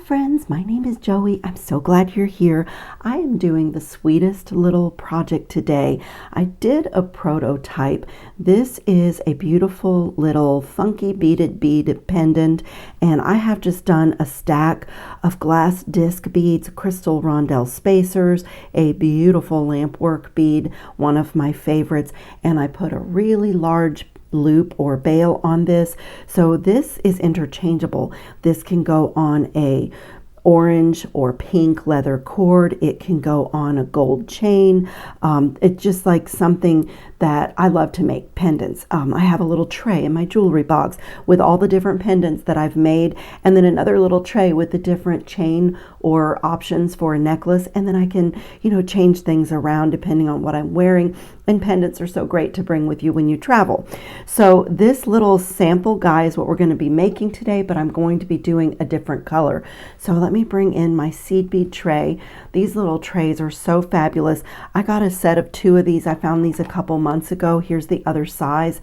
friends, my name is Joey. I'm so glad you're here. I am doing the sweetest little project today. I did a prototype. This is a beautiful little funky beaded bead pendant, and I have just done a stack of glass disc beads, crystal rondelle spacers, a beautiful lampwork bead, one of my favorites, and I put a really large loop or bail on this. So this is interchangeable. This can go on a orange or pink leather cord. It can go on a gold chain. It's just like something that I love to make pendants. I have a little tray in my jewelry box with all the different pendants that I've made, and then another little tray with the different chain or options for a necklace, and then I can, change things around depending on what I'm wearing. And pendants are so great to bring with you when you travel. So this little sample guy is what we're going to be making today, but I'm going to be doing a different color. So let me bring in my seed bead tray. These little trays are so fabulous. I got a set of 2 of these. I found these a couple months ago. Here's the other size.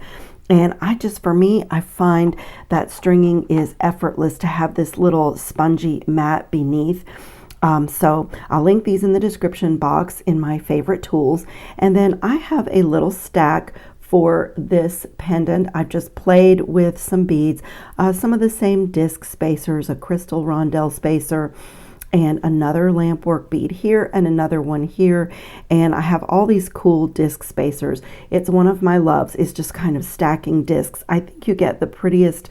And for me, I find that stringing is effortless to have this little spongy mat beneath. So I'll link these in the description box in my favorite tools. And then I have a little stack for this pendant. I've just played with some beads, some of the same disc spacers, a crystal rondelle spacer, and another lampwork bead here and another one here. And I have all these cool disc spacers. It's one of my loves, is just kind of stacking discs. I think you get the prettiest,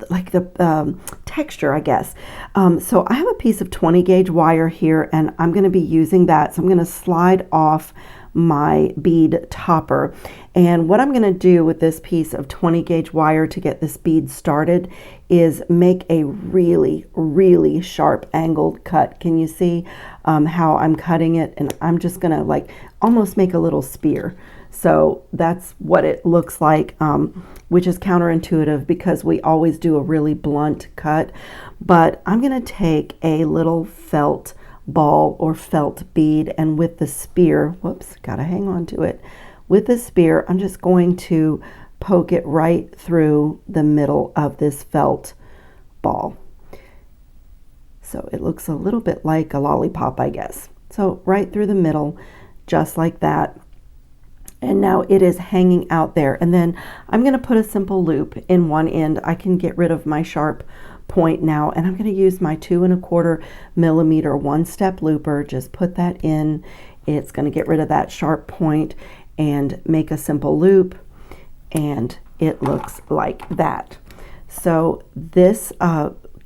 like the texture, I guess. So I have a piece of 20 gauge wire here, and I'm going to be using that. So I'm going to slide off my bead topper. And what I'm going to do with this piece of 20 gauge wire to get this bead started is make a really, really sharp angled cut. Can you see how I'm cutting it? And I'm just going to almost make a little spear. So that's what it looks like, which is counterintuitive because we always do a really blunt cut. But I'm going to take a little felt ball or felt bead, and with the spear, whoops, gotta hang on to it. With the spear, I'm just going to poke it right through the middle of this felt ball. So it looks a little bit like a lollipop, I guess. So right through the middle, just like that. And now it is hanging out there. And then I'm going to put a simple loop in one end. I can get rid of my sharp point now, and I'm going to use my 2¼ millimeter one-step looper. Just put that in. It's going to get rid of that sharp point and make a simple loop, and it looks like that. So this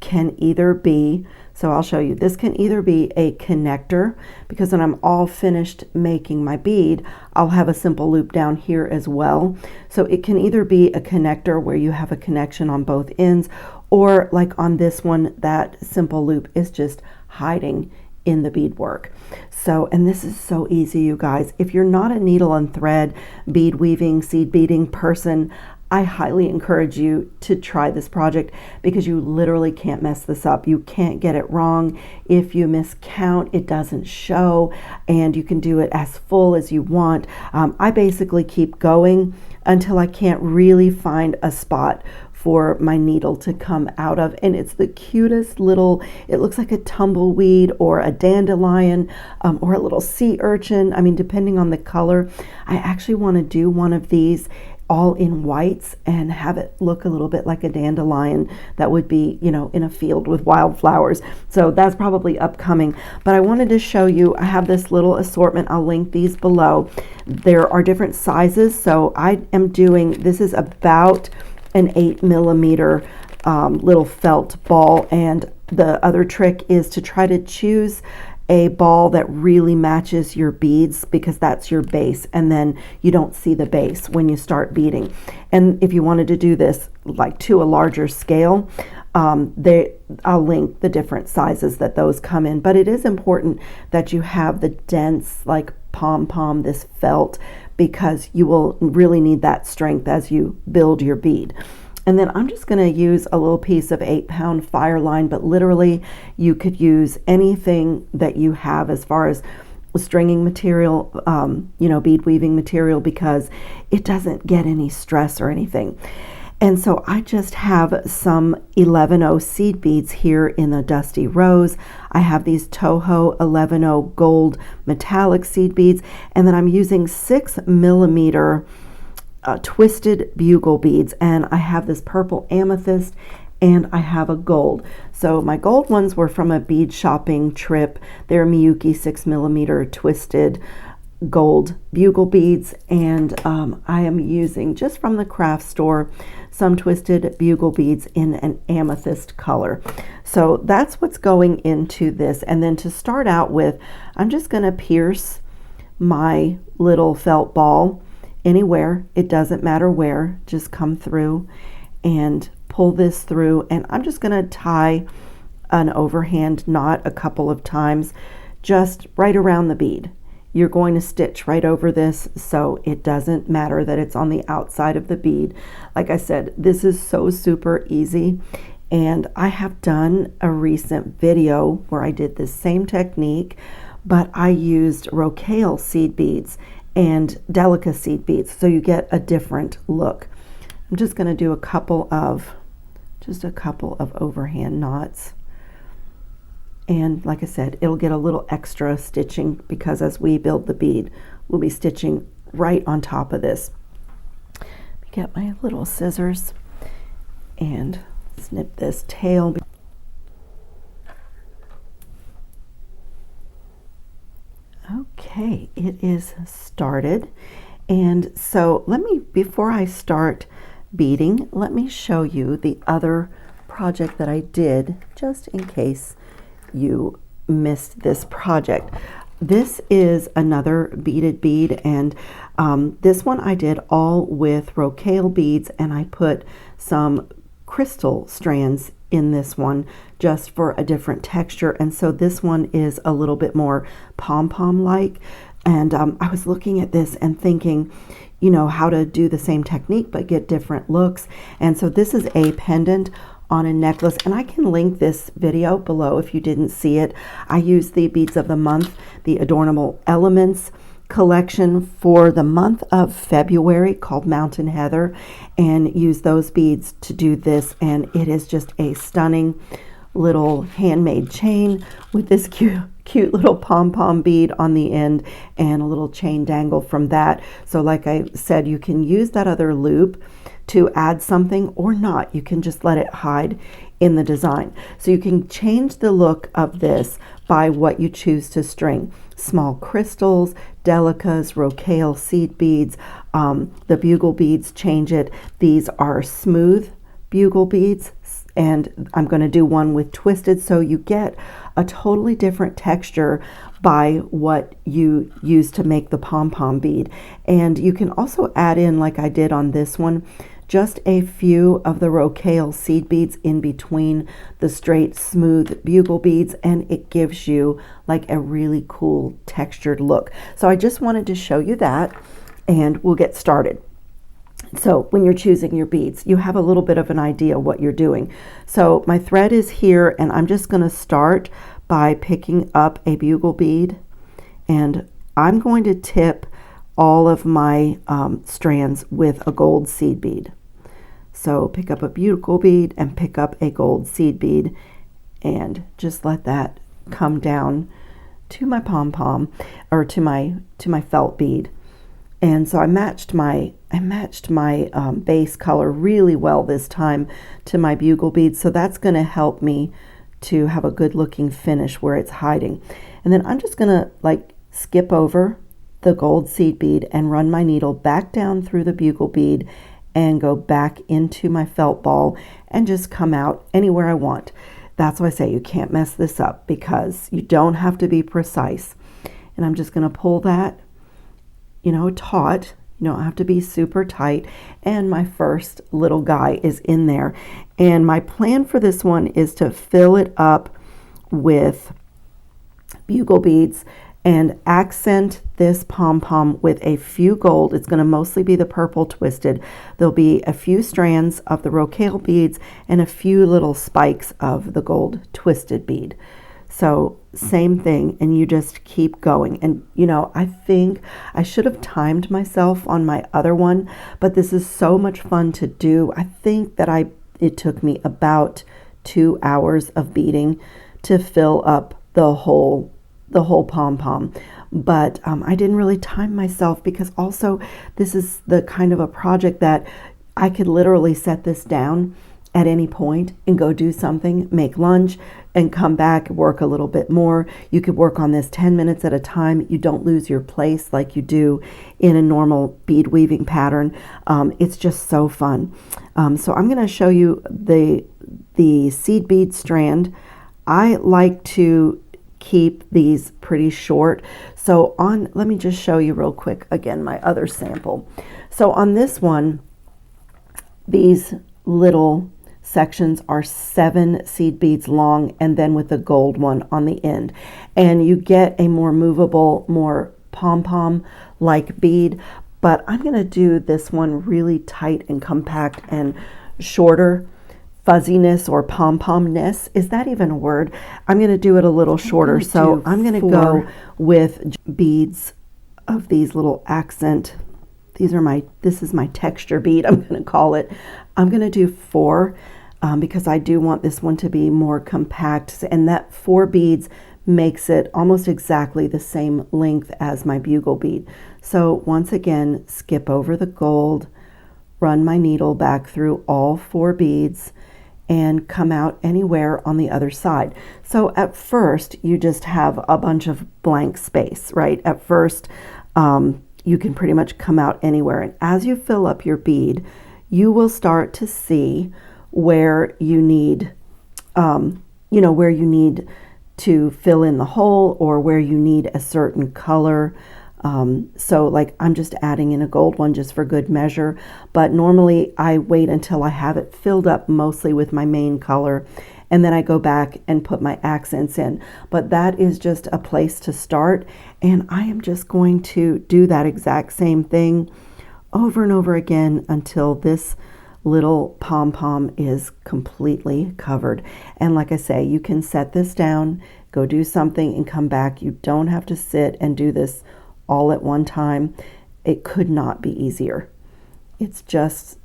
can either be, so I'll show you, this can either be a connector, because when I'm all finished making my bead, I'll have a simple loop down here as well. So it can either be a connector where you have a connection on both ends, or like on this one, that simple loop is just hiding in the beadwork. So, and this is so easy, you guys. If you're not a needle and thread bead weaving, seed beading person, I highly encourage you to try this project because you literally can't mess this up. You can't get it wrong. If you miscount, it doesn't show, and you can do it as full as you want. I basically keep going until I can't really find a spot for my needle to come out of, and it's the cutest little, it looks like a tumbleweed or a dandelion or a little sea urchin. I mean, depending on the color. I actually want to do one of these all in whites and have it look a little bit like a dandelion that would be, in a field with wildflowers. So that's probably upcoming. But I wanted to show you, I have this little assortment. I'll link these below. There are different sizes. So I am doing, this is about an 8 millimeter little felt ball. And the other trick is to try to choose a ball that really matches your beads, because that's your base, and then you don't see the base when you start beading. And if you wanted to do this to a larger scale, I'll link the different sizes that those come in. But it is important that you have the dense pom-pom, this felt, because you will really need that strength as you build your bead. And then I'm just going to use a little piece of 8-pound fire line, but literally you could use anything that you have as far as stringing material, bead weaving material, because it doesn't get any stress or anything. And so I just have some 11-0 seed beads here in the Dusty Rose. I have these Toho 11-0 gold metallic seed beads, and then I'm using 6mm twisted bugle beads, and I have this purple amethyst and I have a gold. So my gold ones were from a bead shopping trip. They're Miyuki 6mm twisted gold bugle beads, and I am using just from the craft store some twisted bugle beads in an amethyst color. So that's what's going into this. And then to start out with, I'm just going to pierce my little felt ball anywhere. It doesn't matter where, just come through and pull this through, and I'm just going to tie an overhand knot a couple of times just right around the bead. You're going to stitch right over this, so it doesn't matter that it's on the outside of the bead. Like I said, this is so super easy, and I have done a recent video where I did this same technique, but I used Rocaille seed beads and Delica seed beads, so you get a different look. I'm just going to do a couple of overhand knots. And like I said, it'll get a little extra stitching because as we build the bead, we'll be stitching right on top of this. Let me get my little scissors and snip this tail. Okay, it is started. And so before I start beading, let me show you the other project that I did, just in case you missed this project. This is another beaded bead, and this one I did all with Rocaille beads, and I put some crystal strands in this one just for a different texture. And so this one is a little bit more pom-pom like. And I was looking at this and thinking, you know, how to do the same technique but get different looks. And so this is a pendant on a necklace, and I can link this video below if you didn't see it. I used the Beads of the Month, the Adornable Elements collection for the month of February called Mountain Heather, and used those beads to do this, and it is just a stunning little handmade chain with this cute little pom-pom bead on the end and a little chain dangle from that. So like I said, you can use that other loop to add something or not. You can just let it hide in the design. So you can change the look of this by what you choose to string. Small crystals, Delicas, Rocaille seed beads, the bugle beads change it. These are smooth bugle beads, and I'm going to do one with twisted, so you get a totally different texture by what you use to make the pom-pom bead. And you can also add in, like I did on this one, just a few of the Rocaille seed beads in between the straight smooth bugle beads, and it gives you like a really cool textured look. So I just wanted to show you that, and we'll get started. So when you're choosing your beads, you have a little bit of an idea what you're doing. So my thread is here, and I'm just going to start by picking up a bugle bead, and I'm going to tip all of my strands with a gold seed bead. So pick up a bugle bead and pick up a gold seed bead, and just let that come down to my pom-pom, or to my felt bead. And so I matched my base color really well this time to my bugle bead, so that's going to help me to have a good looking finish where it's hiding. And then I'm just going to like skip over the gold seed bead and run my needle back down through the bugle bead and go back into my felt ball and just come out anywhere I want. That's why I say you can't mess this up, because you don't have to be precise. And I'm just going to pull that, you know, taut. You don't have to be super tight. And my first little guy is in there. And my plan for this one is to fill it up with bugle beads and accent this pom-pom with a few gold. It's going to mostly be the purple twisted. There'll be a few strands of the Rocaille beads and a few little spikes of the gold twisted bead. So same thing, and you just keep going. And you know, I think I should have timed myself on my other one, but this is so much fun to do. I think that it took me about 2 hours of beading to fill up the whole pom-pom. But I didn't really time myself, because also this is the kind of a project that I could literally set this down at any point and go do something, make lunch, and come back, work a little bit more. You could work on this 10 minutes at a time. You don't lose your place like you do in a normal bead weaving pattern. It's just so fun. So I'm going to show you the seed bead strand. I like to keep these pretty short. So let me just show you real quick again my other sample. So on this one, these little sections are 7 seed beads long, and then with the gold one on the end. And you get a more movable, more pom-pom like bead. But I'm going to do this one really tight and compact and shorter. Fuzziness or pom-pomness, is that even a word? I'm going to do it a little shorter. So I'm going to go with beads of these little accent. This is my texture bead, I'm going to call it. I'm going to do 4 because I do want this one to be more compact, and that 4 beads makes it almost exactly the same length as my bugle bead. So once again, skip over the gold, run my needle back through all 4 beads, and come out anywhere on the other side. So at first, you just have a bunch of blank space, right? At first, you can pretty much come out anywhere. And as you fill up your bead, you will start to see where you need, where you need to fill in the hole, or where you need a certain color. So like I'm just adding in a gold one just for good measure, but normally I wait until I have it filled up mostly with my main color, and then I go back and put my accents in. But that is just a place to start, and I am just going to do that exact same thing over and over again until this little pom-pom is completely covered. And like I say, you can set this down, go do something, and come back. You don't have to sit and do this all at one time. It could not be easier. It's just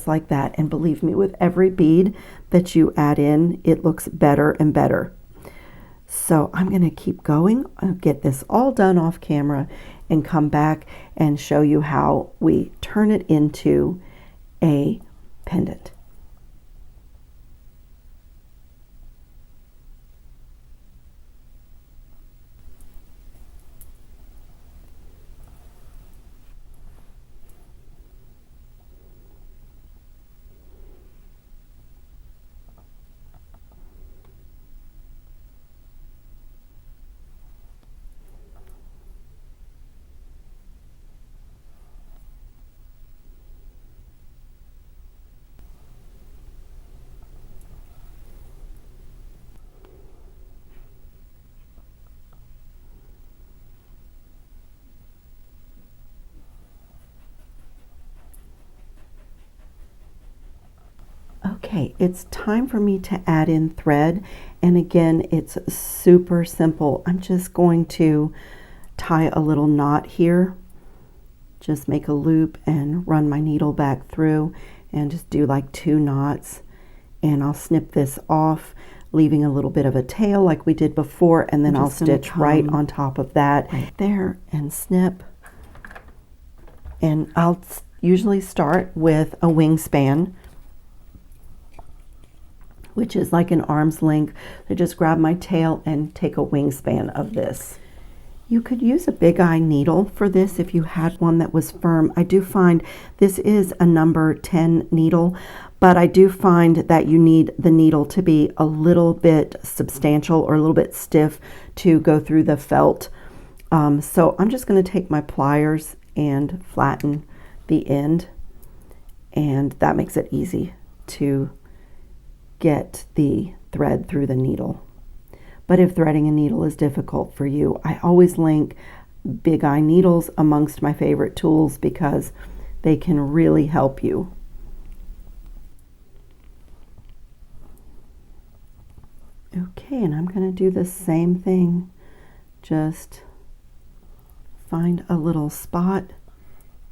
like that. And believe me, with every bead that you add in, it looks better and better. So I'm going to keep going. I'll get this all done off camera and come back and show you how we turn it into a pendant. Okay, it's time for me to add in thread, and again, it's super simple. I'm just going to tie a little knot here, just make a loop and run my needle back through and just do like 2 knots, and I'll snip this off, leaving a little bit of a tail like we did before, and then I'll stitch right on top of that right there and snip. And I'll usually start with a wingspan, which is like an arm's length. So just grab my tail and take a wingspan of this. You could use a big eye needle for this if you had one that was firm. I do find this is a number 10 needle, but I do find that you need the needle to be a little bit substantial or a little bit stiff to go through the felt. So I'm just going to take my pliers and flatten the end, and that makes it easy to get the thread through the needle. But if threading a needle is difficult for you, I always link big eye needles amongst my favorite tools because they can really help you. Okay, and I'm going to do the same thing. Just find a little spot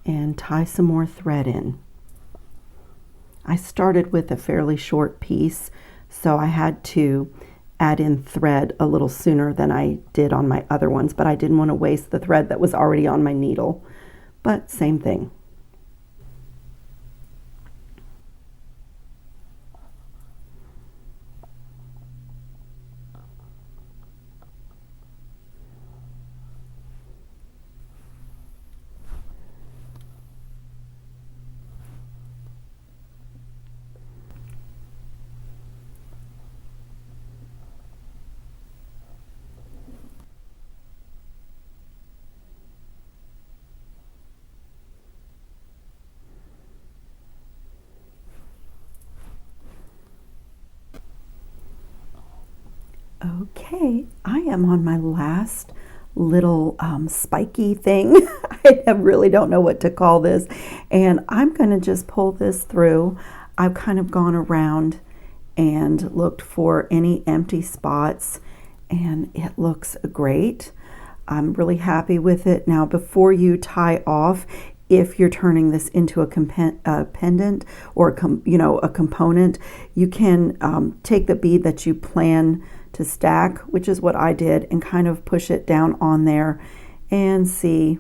and tie some more thread in. I started with a fairly short piece, so I had to add in thread a little sooner than I did on my other ones, but I didn't want to waste the thread that was already on my needle. But same thing. Okay, I am on my last little spiky thing. I really don't know what to call this. And I'm going to just pull this through. I've kind of gone around and looked for any empty spots, and it looks great. I'm really happy with it. Now, before you tie off, if you're turning this into a pendant or a component, you can take the bead that you plan to stack, which is what I did, and kind of push it down on there and see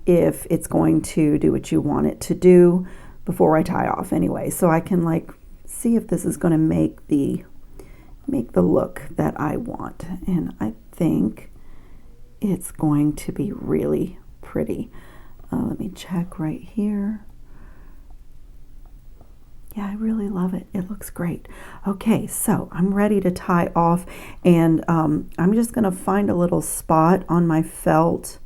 if it's going to do what you want it to do before I tie off anyway. So I can like see if this is going to make the look that I want, and I think it's going to be really pretty. Let me check right here. Yeah, I really love it. It looks great. Okay, so I'm ready to tie off, and I'm just going to find a little spot on my felt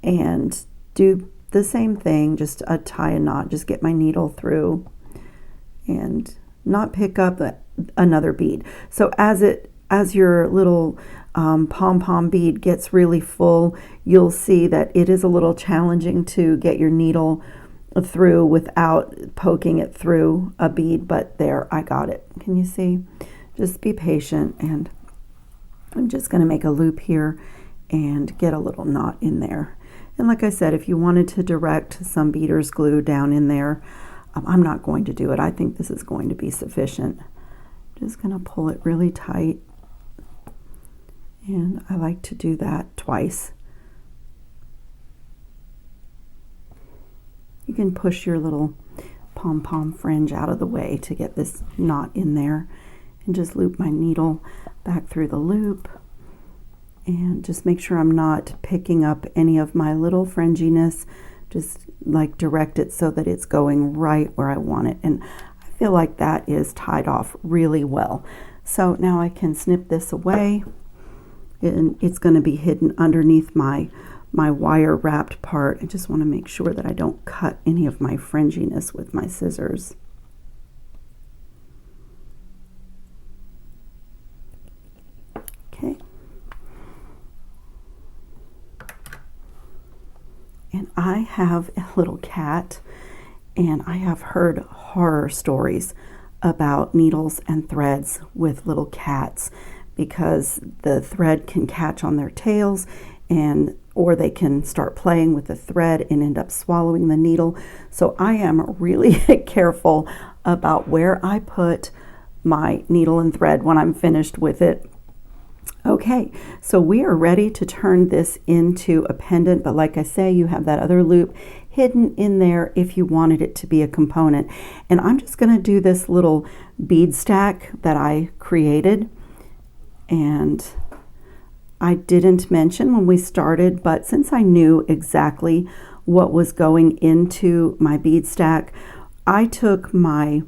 and do the same thing, just tie a knot, just get my needle through and not pick up another bead. So as your little pom-pom bead gets really full, you'll see that it is a little challenging to get your needle through without poking it through a bead, but there, I got it. Can you see? Just be patient, and I'm just going to make a loop here and get a little knot in there. And like I said, if you wanted to direct some beader's glue down in there, I'm not going to do it. I think this is going to be sufficient. Just going to pull it really tight, and I like to do that twice. You can push your little pom-pom fringe out of the way to get this knot in there, and just loop my needle back through the loop, and just make sure I'm not picking up any of my little fringiness. Just like direct it so that it's going right where I want it, and I feel like that is tied off really well. So now I can snip this away, and it's going to be hidden underneath my wire wrapped part. I just want to make sure that I don't cut any of my fringiness with my scissors. Okay. And I have a little cat, and I have heard horror stories about needles and threads with little cats, because the thread can catch on their tails, or they can start playing with the thread and end up swallowing the needle. So I am really careful about where I put my needle and thread when I'm finished with it. Okay, so we are ready to turn this into a pendant, but like I say, you have that other loop hidden in there if you wanted it to be a component. And I'm just going to do this little bead stack that I created, and I didn't mention when we started, but since I knew exactly what was going into my bead stack, I took my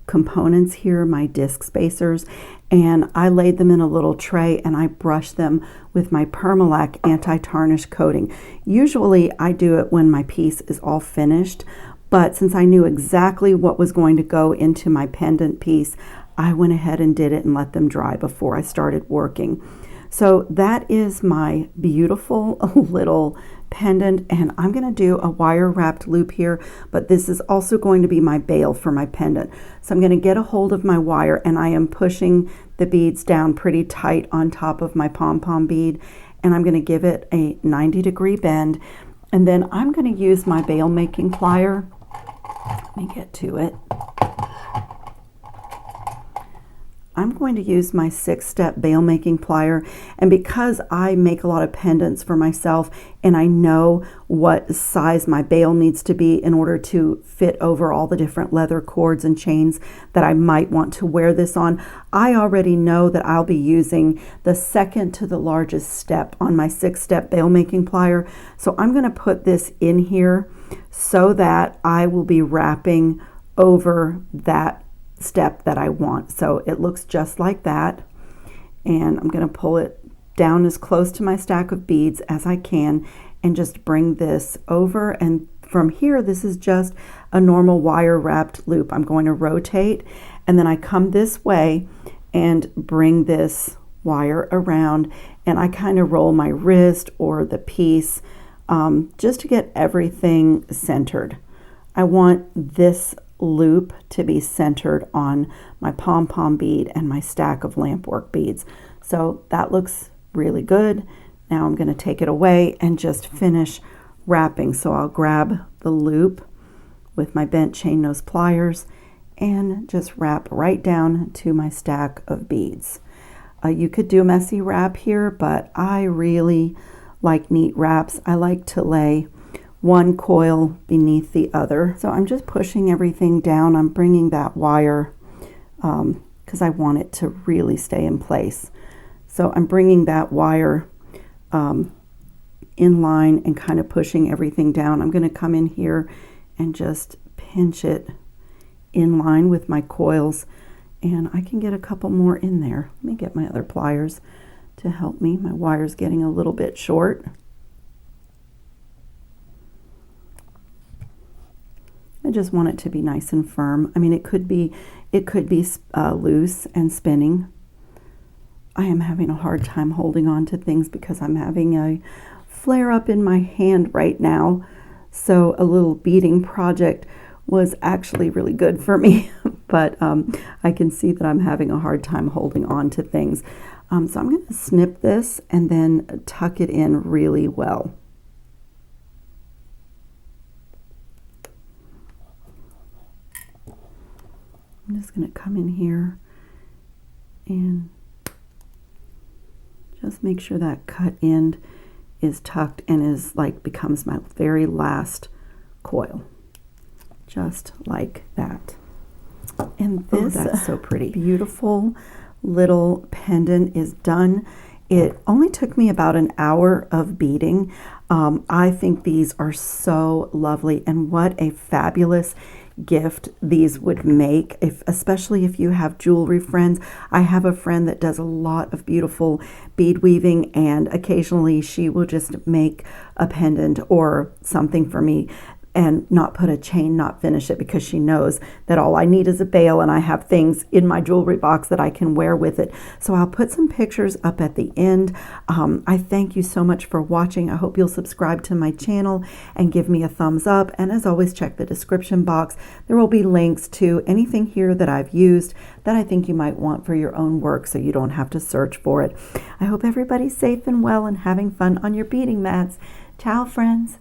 components here, my disc spacers, and I laid them in a little tray, and I brushed them with my Permalac anti-tarnish coating. Usually I do it when my piece is all finished, but since I knew exactly what was going to go into my pendant piece, I went ahead and did it and let them dry before I started working. So that is my beautiful little pendant, and I'm going to do a wire wrapped loop here, but this is also going to be my bail for my pendant. So I'm going to get a hold of my wire, and I am pushing the beads down pretty tight on top of my pom-pom bead, and I'm going to give it a 90-degree bend, and then I'm going to use my bail making plier. Let me get to it. I'm going to use my 6-step bail making plier, and because I make a lot of pendants for myself and I know what size my bail needs to be in order to fit over all the different leather cords and chains that I might want to wear this on, I already know that I'll be using the second to the largest step on my 6-step bail making plier. So I'm going to put this in here so that I will be wrapping over that step that I want. So it looks just like that, and I'm going to pull it down as close to my stack of beads as I can and just bring this over, and from here this is just a normal wire wrapped loop. I'm going to rotate, and then I come this way and bring this wire around, and I kind of roll my wrist or the piece just to get everything centered. I want this loop to be centered on my pom-pom bead and my stack of lampwork beads. So that looks really good. Now I'm going to take it away and just finish wrapping. So I'll grab the loop with my bent chain nose pliers and just wrap right down to my stack of beads. You could do a messy wrap here, but I really like neat wraps. I like to lay one coil beneath the other. So I'm just pushing everything down. I'm bringing that wire because I want it to really stay in place. So I'm bringing that wire in line and kind of pushing everything down. I'm going to come in here and just pinch it in line with my coils, and I can get a couple more in there. Let me get my other pliers to help me. My wire's getting a little bit short. I just want it to be nice and firm. I mean, it could be loose and spinning. I am having a hard time holding on to things because I'm having a flare up in my hand right now. So a little beading project was actually really good for me, but I can see that I'm having a hard time holding on to things. So I'm going to snip this and then tuck it in really well. I'm just going to come in here and just make sure that cut end is tucked and is like becomes my very last coil. Just like that. And this that's so pretty. Beautiful little pendant is done. It only took me about an hour of beading. I think these are so lovely, and what a fabulous gift these would make, especially if you have jewelry friends. I have a friend that does a lot of beautiful bead weaving, and occasionally she will just make a pendant or something for me and not put a chain, not finish it, because she knows that all I need is a bail and I have things in my jewelry box that I can wear with it. So I'll put some pictures up at the end. I thank you so much for watching. I hope you'll subscribe to my channel and give me a thumbs up. And as always, check the description box. There will be links to anything here that I've used that I think you might want for your own work, so you don't have to search for it. I hope everybody's safe and well and having fun on your beading mats. Ciao, friends.